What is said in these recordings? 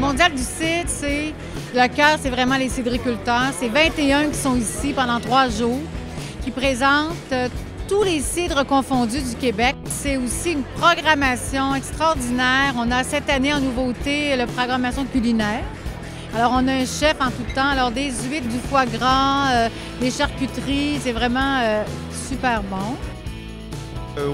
mondial du cidre, le cœur, c'est vraiment les cidriculteurs. C'est 21 qui sont ici pendant 3 jours, qui présentent tous les cidres confondus du Québec. C'est aussi une programmation extraordinaire. On a cette année en nouveauté la programmation culinaire. Alors, on a un chef en tout temps. Alors, des huîtres, du foie gras, des charcuteries, c'est vraiment super bon.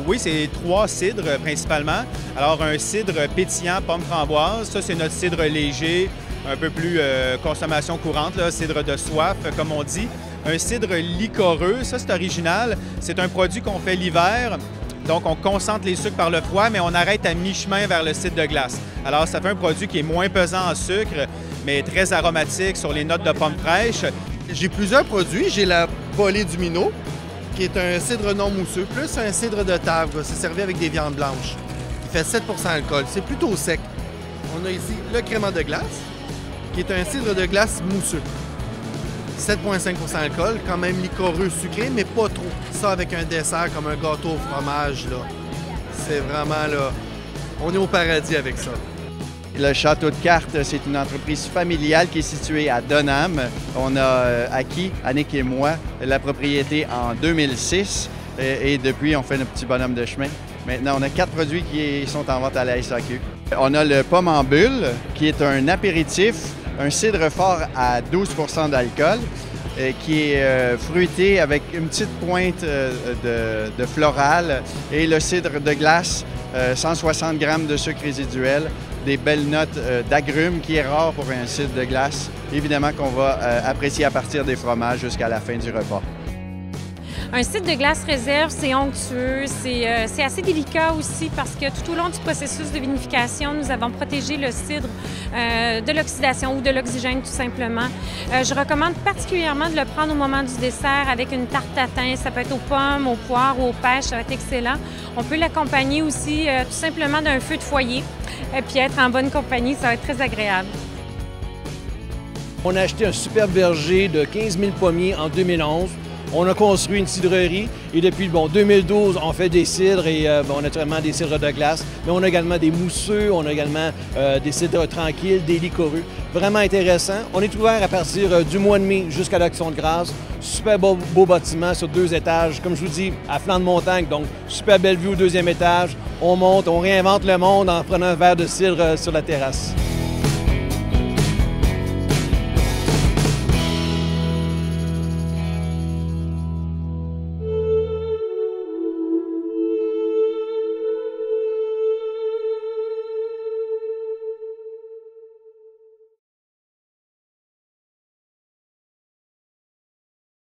Oui, c'est 3 cidres principalement. Alors, un cidre pétillant, pomme framboise, ça c'est notre cidre léger, un peu plus consommation courante, là, cidre de soif, comme on dit. Un cidre liquoreux, ça c'est original. C'est un produit qu'on fait l'hiver. Donc, on concentre les sucres par le froid, mais on arrête à mi-chemin vers le cidre de glace. Alors, ça fait un produit qui est moins pesant en sucre, mais très aromatique sur les notes de pommes fraîches. J'ai plusieurs produits. J'ai la Polée du Minot, qui est un cidre non mousseux, plus un cidre de table. C'est servi avec des viandes blanches. Il fait 7 d'alcool. C'est plutôt sec. On a ici le crément de glace, qui est un cidre de glace mousseux. 7,5 d'alcool, quand même liquoreux sucré, mais pas trop. Ça avec un dessert comme un gâteau au fromage, là. C'est vraiment, là, on est au paradis avec ça. Le Château de Cartes, c'est une entreprise familiale qui est située à Dunham. On a acquis, Annick et moi, la propriété en 2006 et depuis, on fait notre petit bonhomme de chemin. Maintenant, on a 4 produits qui sont en vente à la SAQ. On a le pomme en bulle, qui est un apéritif, un cidre fort à 12 d'alcool, qui est fruité avec une petite pointe de floral, et le cidre de glace, 160 grammes de sucre résiduel, des belles notes d'agrumes, qui est rare pour un cidre de glace, évidemment qu'on va apprécier à partir des fromages jusqu'à la fin du repas. Un cidre de glace réserve, c'est onctueux, c'est assez délicat aussi parce que tout au long du processus de vinification, nous avons protégé le cidre de l'oxydation ou de l'oxygène tout simplement. Je recommande particulièrement de le prendre au moment du dessert avec une tarte tatin. Ça peut être aux pommes, aux poires ou aux pêches, ça va être excellent. On peut l'accompagner aussi tout simplement d'un feu de foyer et puis être en bonne compagnie, ça va être très agréable. On a acheté un superbe verger de 15 000 pommiers en 2011. On a construit une cidrerie et depuis 2012, on fait des cidres et naturellement des cidres de glace, mais on a également des mousseux, on a également des cidres tranquilles, des liquoreux. Vraiment intéressant. On est ouvert à partir du mois de mai jusqu'à l'Action de grâce. Super beau bâtiment sur 2 étages, comme je vous dis, à flanc de montagne, donc super belle vue au 2e étage. On monte, on réinvente le monde en prenant un verre de cidre sur la terrasse.